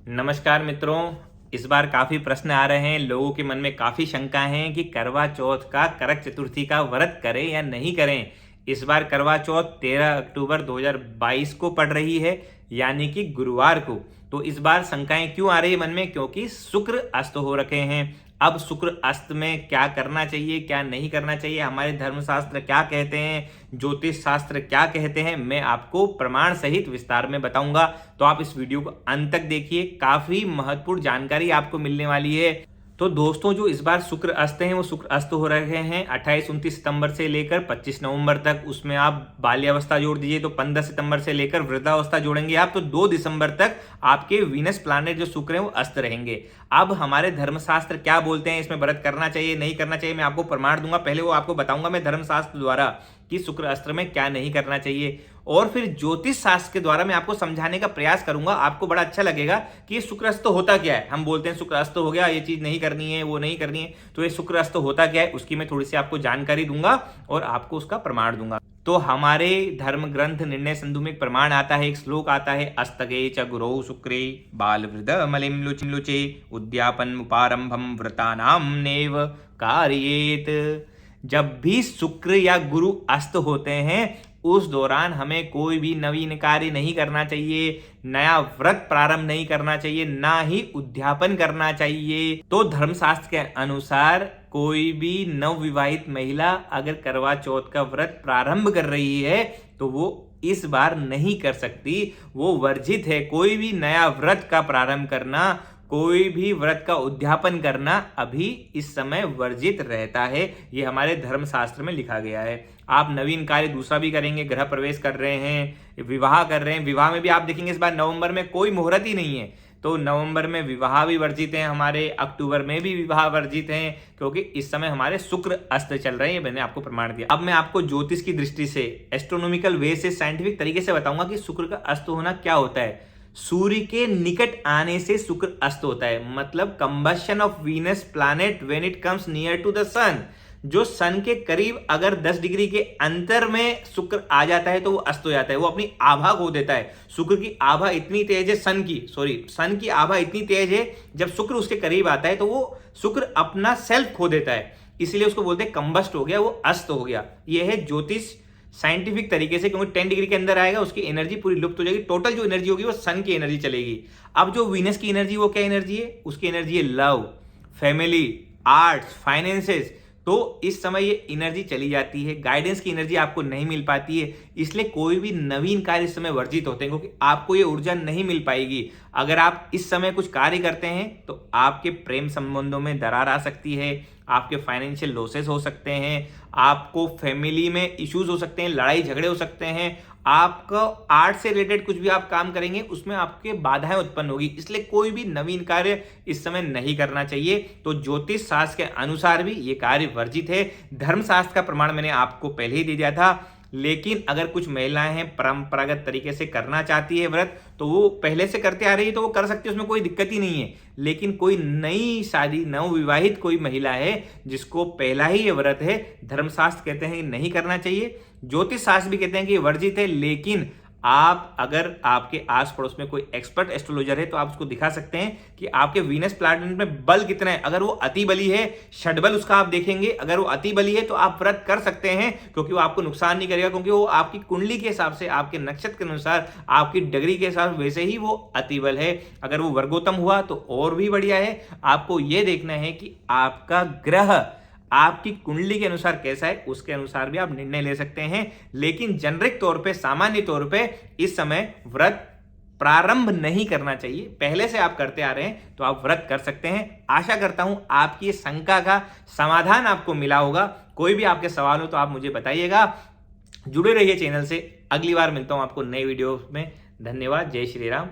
नमस्कार मित्रों। इस बार काफी प्रश्न आ रहे हैं, लोगों के मन में काफी शंका है कि करवा चौथ का करक चतुर्थी का व्रत करें या नहीं करें। इस बार करवा चौथ 13 अक्टूबर 2022 को पड़ रही है, यानी कि गुरुवार को। तो इस बार शंकाएं क्यों आ रही है मन में? क्योंकि शुक्र अस्त हो रखे हैं। अब शुक्र अस्त में क्या करना चाहिए, क्या नहीं करना चाहिए, हमारे धर्मशास्त्र क्या कहते हैं, ज्योतिष शास्त्र क्या कहते हैं, मैं आपको प्रमाण सहित विस्तार में बताऊंगा। तो आप इस वीडियो को अंत तक देखिए, काफी महत्वपूर्ण जानकारी आपको मिलने वाली है। तो दोस्तों, जो इस बार शुक्र अस्त हैं वो शुक्र अस्त हो रहे हैं 28-29 सितंबर से लेकर 25 नवंबर तक। उसमें आप बाल्यावस्था जोड़ दीजिए तो 15 सितंबर से लेकर वृद्धावस्था जोड़ेंगे आप तो 2 दिसंबर तक आपके वीनस प्लैनेट जो शुक्र है वो अस्त रहेंगे। अब हमारे धर्मशास्त्र क्या बोलते हैं, इसमें व्रत करना चाहिए नहीं करना चाहिए, मैं आपको प्रमाण दूंगा। पहले वो आपको बताऊंगा मैं धर्मशास्त्र द्वारा कि शुक्र अस्त्र में क्या नहीं करना चाहिए, और फिर ज्योतिष शास्त्र के द्वारा मैं आपको समझाने का प्रयास करूंगा। आपको बड़ा अच्छा लगेगा कि ये शुक्र अस्त होता क्या है। हम बोलते हैं शुक्र अस्त हो गया, ये चीज नहीं करनी है, वो नहीं करनी है, तो ये शुक्र अस्त होता क्या है उसकी मैं थोड़ी सी आपको जानकारी दूंगा और आपको उसका प्रमाण दूंगा। तो हमारे धर्म ग्रंथ निर्णय सिंधु में एक प्रमाण आता है, एक श्लोक आता है, अस्तगे च गुरौ शुक्रे बाल वृद मलिम लुचे उद्यापन उपारंभम व्रतानाम नेव कार्येत। जब भी शुक्र या गुरु अस्त होते हैं उस दौरान हमें कोई भी नवीन कार्य नहीं करना चाहिए, नया व्रत प्रारंभ नहीं करना चाहिए, ना ही उद्यापन करना चाहिए। तो धर्मशास्त्र के अनुसार कोई भी नवविवाहित महिला अगर करवा चौथ का व्रत प्रारंभ कर रही है तो वो इस बार नहीं कर सकती, वो वर्जित है। कोई भी नया व्रत का प्रारंभ करना, कोई भी व्रत का उद्यापन करना अभी इस समय वर्जित रहता है। ये हमारे धर्मशास्त्र में लिखा गया है। आप नवीन कार्य दूसरा भी करेंगे, गृह प्रवेश कर रहे हैं, विवाह कर रहे हैं, विवाह में भी आप देखेंगे इस बार नवंबर में कोई मुहूर्त ही नहीं है, तो नवंबर में विवाह भी वर्जित हैं हमारे, अक्टूबर में भी विवाह वर्जित हैं, क्योंकि इस समय हमारे शुक्र अस्त चल रहे हैं। मैंने आपको प्रमाण दिया। अब मैं आपको ज्योतिष की दृष्टि से, एस्ट्रोनॉमिकल वे से, साइंटिफिक तरीके से बताऊंगा कि शुक्र का अस्त होना क्या होता है। सूर्य के निकट आने से शुक्र अस्त होता है, मतलब combustion of Venus planet when it comes near to the sun. जो सन के करीब अगर 10 डिग्री के अंतर में शुक्र आ जाता है तो वो अस्त हो जाता है, वो अपनी आभा खो देता है। शुक्र की आभा इतनी तेज है, सन की आभा इतनी तेज है, जब शुक्र उसके करीब आता है तो वो शुक्र अपना सेल्फ खो देता है, इसलिए उसको बोलते हैं कंबस्ट हो गया, वो अस्त हो गया। ये है ज्योतिष साइंटिफिक तरीके से, क्योंकि 10 डिग्री के अंदर आएगा उसकी एनर्जी पूरी लुप्त हो जाएगी, टोटल जो एनर्जी होगी वो सन की एनर्जी चलेगी। अब जो वीनस की एनर्जी, वो क्या एनर्जी है? उसकी एनर्जी है लव, फैमिली, आर्ट्स, फाइनेंसेस। तो इस समय ये एनर्जी चली जाती है, गाइडेंस की एनर्जी आपको नहीं मिल पाती है, इसलिए कोई भी नवीन कार्य इस समय वर्जित होते हैं, क्योंकि आपको ये ऊर्जा नहीं मिल पाएगी। अगर आप इस समय कुछ कार्य करते हैं तो आपके प्रेम संबंधों में दरार आ सकती है, आपके फाइनेंशियल लॉसेस हो सकते हैं, आपको फैमिली में इश्यूज हो सकते हैं, लड़ाई झगड़े हो सकते हैं, आपका आर्ट से रिलेटेड कुछ भी आप काम करेंगे उसमें आपके बाधाएं उत्पन्न होगी, इसलिए कोई भी नवीन कार्य इस समय नहीं करना चाहिए। तो ज्योतिष शास्त्र के अनुसार भी ये कार्य वर्जित है। धर्मशास्त्र का प्रमाण मैंने आपको पहले ही दे दिया था, लेकिन अगर कुछ महिलाएं हैं परंपरागत तरीके से करना चाहती है व्रत, तो वो पहले से करते आ रही है तो वो कर सकती है, उसमें कोई दिक्कत ही नहीं है। लेकिन कोई नई शादी, नवविवाहित कोई महिला है जिसको पहला ही ये व्रत है, धर्मशास्त्र कहते हैं नहीं करना चाहिए, ज्योतिष शास्त्र भी कहते हैं कि ये वर्जित है। लेकिन आप, अगर आपके आस पड़ोस में कोई एक्सपर्ट एस्ट्रोलॉजर है तो आप उसको दिखा सकते हैं कि आपके वीनस प्लैनेट में बल कितना है। अगर वो अति बली है, षड्बल उसका आप देखेंगे, अगर वो अति बली है तो आप व्रत कर सकते हैं, क्योंकि वो आपको नुकसान नहीं करेगा, क्योंकि वो आपकी कुंडली के हिसाब से, आपके नक्षत्र के अनुसार, आपकी डिग्री के हिसाब से वैसे ही वो अति बल है। अगर वो वर्गोत्तम हुआ तो और भी बढ़िया है। आपको ये देखना है कि आपका ग्रह आपकी कुंडली के अनुसार कैसा है, उसके अनुसार भी आप निर्णय ले सकते हैं। लेकिन जेनरिक तौर पे, सामान्य तौर पे इस समय व्रत प्रारंभ नहीं करना चाहिए। पहले से आप करते आ रहे हैं तो आप व्रत कर सकते हैं। आशा करता हूं आपकी शंका का समाधान आपको मिला होगा। कोई भी आपके सवाल हो तो आप मुझे बताइएगा। जुड़े रहिए चैनल से। अगली बार मिलता हूं आपको नए वीडियो में। धन्यवाद। जय श्री राम।